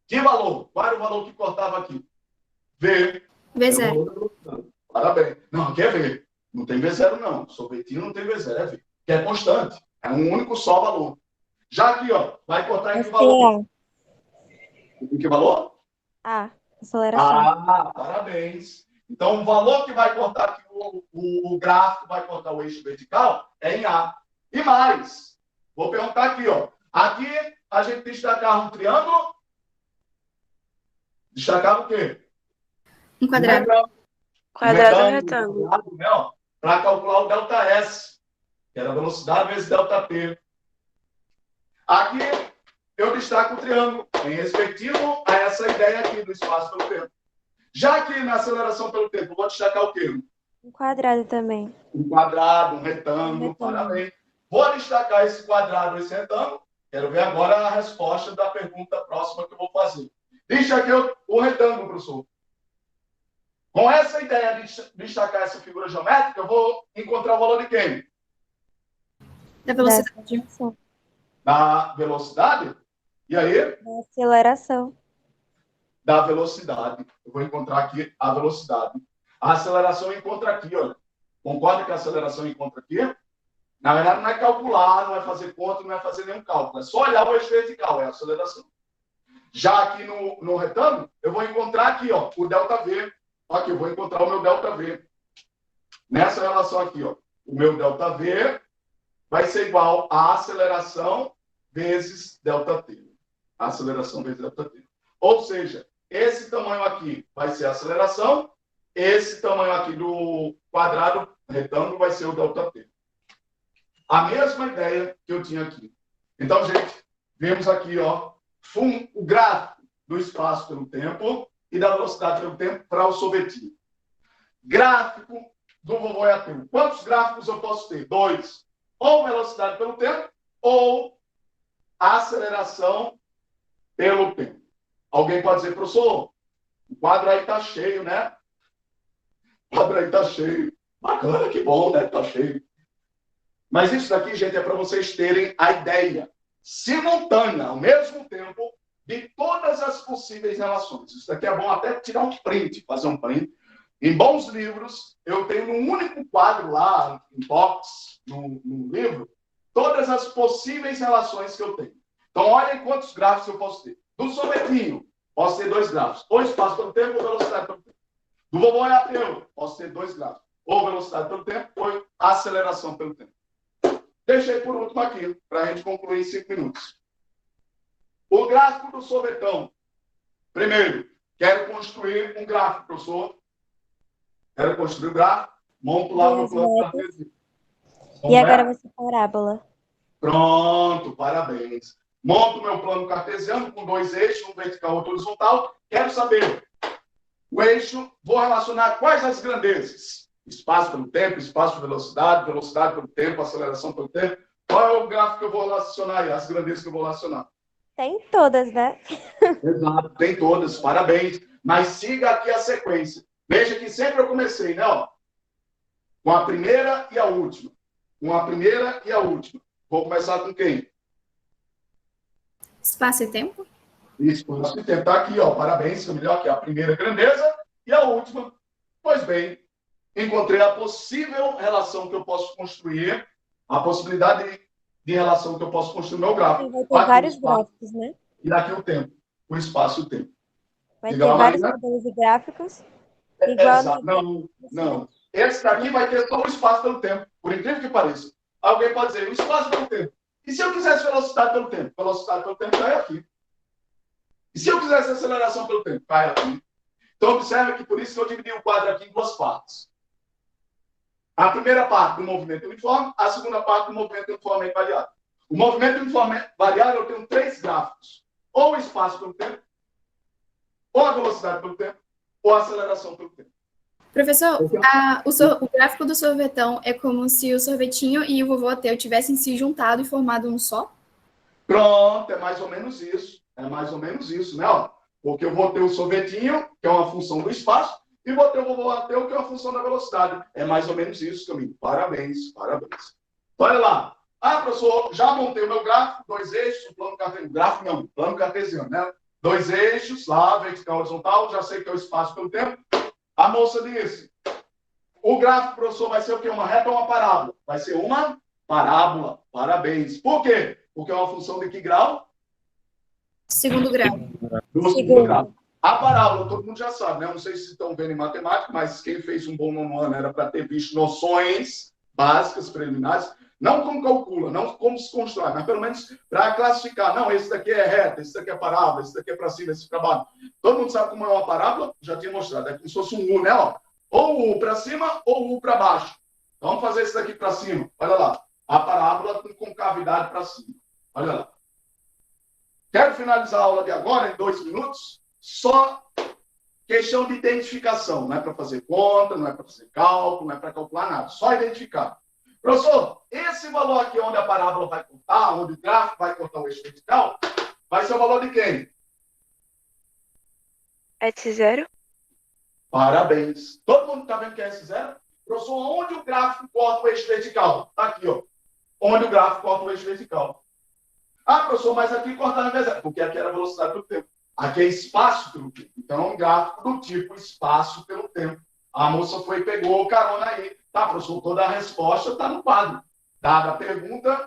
que valor? Qual era o valor que cortava aqui? V. V0. Parabéns. Não, aqui é V. Não tem V0, não. Sorvetinho não tem V0, é V. Que é constante. É um único só valor. Já aqui, ó, vai cortar em que valor? Em que valor? A. Aceleração. Ah, parabéns. Então, o valor que vai cortar aqui o gráfico, vai cortar o eixo vertical, é em A. E mais, vou perguntar aqui, ó. Aqui, a gente destacava um triângulo. Destacava o quê? Um quadrado. Quadrado ou retângulo? Para calcular o ΔS, que era a velocidade vezes ΔT. Aqui, eu destaco o triângulo, em respectivo a essa ideia aqui do espaço pelo tempo. Já aqui na aceleração pelo tempo, eu vou destacar o quê? Um quadrado também. Um quadrado, um retângulo, parabéns. Vou destacar esse quadrado, esse retângulo. Quero ver agora a resposta da pergunta próxima que eu vou fazer. Deixa aqui o retângulo, professor. Com essa ideia de destacar essa figura geométrica, eu vou encontrar o valor de quem? Da velocidade. Da velocidade? E aí? Da aceleração. Da velocidade. Eu vou encontrar aqui a velocidade. A aceleração encontra aqui, olha. Concorda que a aceleração encontra aqui? Na verdade, não é calcular, não é fazer conta, não é fazer nenhum cálculo. É só olhar o eixo vertical, é a aceleração. Já aqui no retângulo, eu vou encontrar aqui, ó, o ΔV. Aqui, eu vou encontrar o meu ΔV. Nessa relação aqui, ó. O meu ΔV vai ser igual a aceleração vezes ΔT. Aceleração vezes ΔT. Ou seja, esse tamanho aqui vai ser a aceleração, esse tamanho aqui do quadrado retângulo vai ser o ΔT. A mesma ideia que eu tinha aqui. Então, gente, vemos aqui, ó, o gráfico do espaço pelo tempo e da velocidade pelo tempo para o sorvetinho. Gráfico do vovô e ateu. Quantos gráficos eu posso ter? 2. Ou velocidade pelo tempo, ou aceleração pelo tempo. Alguém pode dizer, professor, o quadro aí está cheio, né? O quadro aí está cheio. Bacana, que bom, né? Está cheio. Mas isso daqui, gente, é para vocês terem a ideia simultânea, ao mesmo tempo, de todas as possíveis relações. Isso daqui é bom até tirar um print, fazer um print. Em bons livros, eu tenho num único quadro lá, em box, no livro, todas as possíveis relações que eu tenho. Então, olhem quantos gráficos eu posso ter. Do sorvetinho, posso ter 2 gráficos. Ou espaço pelo tempo, ou velocidade pelo tempo. Do vovô e ateu, posso ter 2 gráficos. Ou velocidade pelo tempo, ou aceleração pelo tempo. Deixei por último aqui, para a gente concluir em 5 minutos. O gráfico do sorvetão. Primeiro, quero construir um gráfico, professor. Quero construir um gráfico. Monto lá no plano cartesiano. E agora vai ser parábola. Pronto, parabéns. Monto meu plano cartesiano com 2 eixos, um vertical e outro horizontal. Quero saber o eixo, vou relacionar quais as grandezas? Espaço pelo tempo, espaço pela velocidade, velocidade pelo tempo, aceleração pelo tempo. Qual é o gráfico que eu vou relacionar aí? As grandezas que eu vou relacionar? Tem todas, né? Exato, tem todas, parabéns. Mas siga aqui a sequência. Veja que sempre eu comecei, né? Ó, com a primeira e a última. Com a primeira e a última. Vou começar com quem? Espaço e tempo? Espaço e tempo. Está aqui, ó. Parabéns, Camila. Aqui a primeira grandeza e a última. Pois bem, encontrei a possível relação que eu posso construir, a possibilidade de relação que eu posso construir no meu gráfico. Vai ter vários gráficos, né? E aqui o tempo, o espaço e o tempo. Vai Diga ter lá, vários Marina. modelos de gráficos. Igual Exato. Não. Esse daqui vai ter só o espaço pelo tempo, por incrível que pareça. Alguém pode dizer, o espaço pelo tempo. E se eu quisesse velocidade pelo tempo? Velocidade pelo tempo cai aqui. E se eu quisesse aceleração pelo tempo? Cai aqui. Então, observe que por isso que eu dividi o quadro aqui em duas partes. A primeira parte do movimento uniforme, a segunda parte do movimento uniformemente variável. O movimento uniforme variável, eu tenho 3 gráficos. Ou o espaço pelo tempo, ou a velocidade pelo tempo, ou a aceleração pelo tempo. Professor, o gráfico do sorvetão é como se o sorvetinho e o vovô Ateu tivessem se juntado e formado um só? Pronto, é mais ou menos isso. É mais ou menos isso, né? Ó, porque eu vou ter o sorvetinho, que é uma função do espaço, e vou ter o vovô Ateu, que é uma função da velocidade. É mais ou menos isso, Camilo. Parabéns, parabéns. Olha lá. Professor, já montei o meu gráfico, 2 eixos, o plano cartesiano. Gráfico não, plano cartesiano, né? 2 eixos, lá, vertical, horizontal, já sei que é o espaço pelo tempo. A moça disse, o gráfico, professor, vai ser o quê? Uma reta ou uma parábola? Vai ser uma parábola. Parabéns. Por quê? Porque é uma função de que grau? Segundo grau. Do segundo grau. A parábola, todo mundo já sabe, né? Eu não sei se estão vendo em matemática, mas quem fez um bom nono ano era para ter visto noções básicas, preliminares, não como calcula, não como se constrói, mas pelo menos para classificar. Não, esse daqui é reta, esse daqui é parábola, esse daqui é para cima, esse para baixo. Todo mundo sabe como é uma parábola? Já tinha mostrado. É como se fosse um U, né? Ó. Ou o U para cima, ou o U para baixo. Então, vamos fazer esse daqui para cima. Olha lá. A parábola com concavidade para cima. Olha lá. Quero finalizar a aula de agora, em 2 minutos. Só questão de identificação. Não é para fazer conta, não é para fazer cálculo, não é para calcular nada. Só identificar. Professor, esse valor aqui onde a parábola vai cortar, onde o gráfico vai cortar o eixo vertical, vai ser o valor de quem? S0. Parabéns. Todo mundo está vendo que é S0? Professor, onde o gráfico corta o eixo vertical? Está aqui, ó. Onde o gráfico corta o eixo vertical. Professor, mas aqui corta na V0. Porque aqui era a velocidade do tempo. Aqui é espaço pelo tempo. Então, é um gráfico do tipo espaço pelo tempo. A moça foi e pegou carona aí. Tá, professor, toda a resposta está no quadro. Dada a pergunta,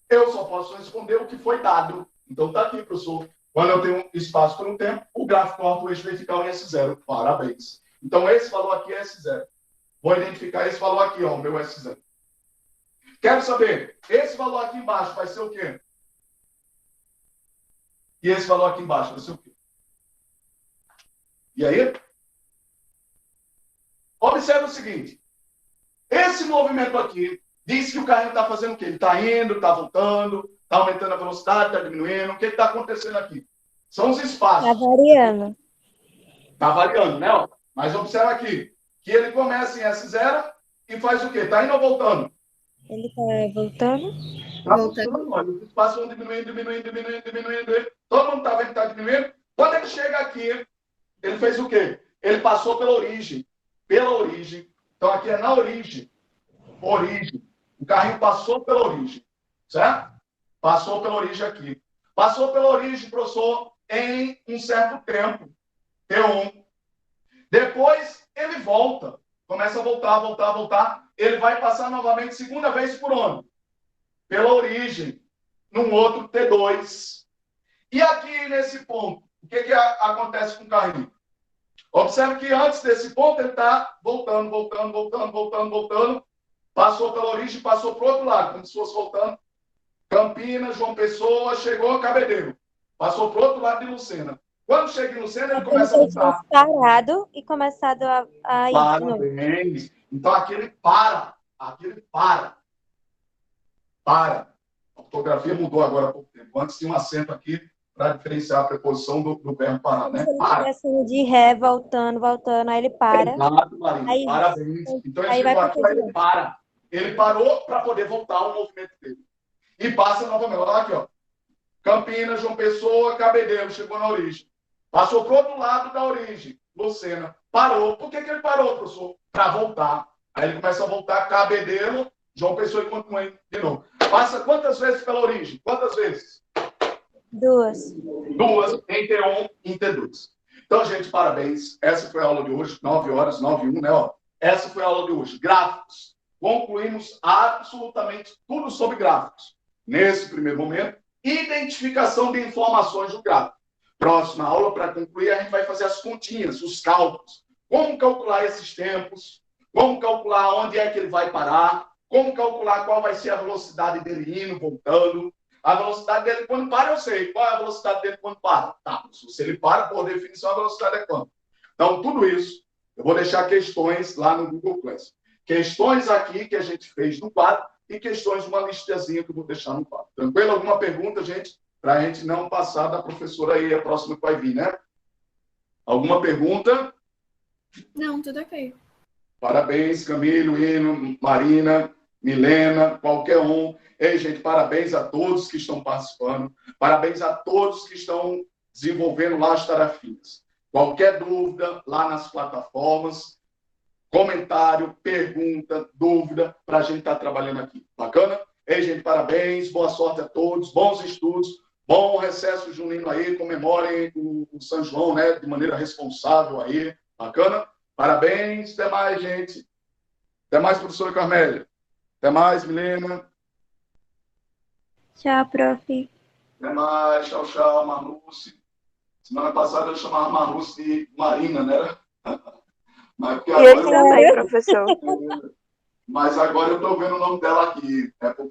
eu só posso responder o que foi dado. Então, está aqui, professor. Quando eu tenho espaço pelo tempo, o gráfico corta o eixo vertical em S0. Parabéns. Então, esse valor aqui é S0. Vou identificar esse valor aqui, ó, o meu S0. Quero saber, esse valor aqui embaixo vai ser o quê? E esse valor aqui embaixo vai ser o quê? E aí? Observe o seguinte. Esse movimento aqui diz que o carrinho está fazendo o quê? Ele está indo, está voltando, está aumentando a velocidade, está diminuindo. O que está acontecendo aqui? São os espaços. Está variando. Está variando, né? Ó. Mas observa aqui, que ele começa em S0 e faz o quê? Está indo ou voltando? Ele está voltando. Está voltando. Olha, os espaços vão diminuindo. Todo mundo está vendo que está diminuindo. Quando ele chega aqui, ele fez o quê? Ele passou pela origem. Então, aqui é na origem. O carrinho passou pela origem. Certo? Passou pela origem aqui. Passou pela origem, professor, em um certo tempo. T1. Depois, ele volta. Começa a voltar. Ele vai passar novamente, segunda vez por onde? Pela origem. Num outro T2. E aqui, nesse ponto, o que acontece com o carrinho? Observe que antes desse ponto ele está voltando. Passou pela origem, passou para o outro lado, como se fosse voltando. Campinas, João Pessoa, chegou a Cabedelo. Passou para o outro lado de Lucena. Quando chega em Lucena, ele começa a voltar. Parado e começado a ir. Parabéns. Então aqui ele para. A ortografia mudou agora há pouco tempo. Antes tinha um acento aqui para diferenciar a preposição do verbo parar, né? Se ele estiver sendo de ré, voltando, aí ele para. Exato, Marinho. Aí, parabéns. Então ele aí chegou vai aqui, aí ele para. Ele parou para poder voltar ao movimento dele. E passa novamente. Olha lá aqui, ó. Campinas, João Pessoa, Cabedelo, chegou na origem. Passou para o outro lado da origem, Lucena. Parou. Por que ele parou, professor? Para voltar. Aí ele começa a voltar, Cabedelo, João Pessoa e continua de novo. Passa quantas vezes pela origem? Quantas vezes? 2. 2 em T1 e em T2. Então, gente, parabéns. Essa foi a aula de hoje, 9 horas, 9 e 1, né? Ó. Essa foi a aula de hoje. Gráficos. Concluímos absolutamente tudo sobre gráficos. Nesse primeiro momento, identificação de informações do gráfico. Próxima aula, para concluir, a gente vai fazer as continhas, os cálculos. Como calcular esses tempos, como calcular onde é que ele vai parar, como calcular qual vai ser a velocidade dele indo, voltando. A velocidade dele quando para, eu sei. Qual é a velocidade dele quando para? Tá, se ele para, por definição, a velocidade é quanto? Então, tudo isso, eu vou deixar questões lá no Google Classroom. Questões aqui que a gente fez no quadro e questões, uma listazinha que eu vou deixar no quadro. Tranquilo? Alguma pergunta, gente? Para a gente não passar da professora aí, a próxima que vai vir, né? Alguma pergunta? Não, tudo ok. Parabéns, Camilo, Hino, Marina, Milena, qualquer um. Ei, gente, parabéns a todos que estão participando. Parabéns a todos que estão desenvolvendo lá as tarefinhas. Qualquer dúvida, lá nas plataformas, comentário, pergunta, dúvida, para a gente estar trabalhando aqui. Bacana? Ei, gente, parabéns, boa sorte a todos, bons estudos, bom recesso junino aí, comemorem o São João, né, de maneira responsável aí. Bacana? Parabéns, até mais, gente. Até mais, professora Carmélia. Até mais, Milena. Tchau, prof. Até mais, tchau, tchau, Marluce. Semana passada eu chamava Marluce de Marina, né? Mas porque E eu agora também, professor. Mas agora eu estou vendo o nome dela aqui. É porque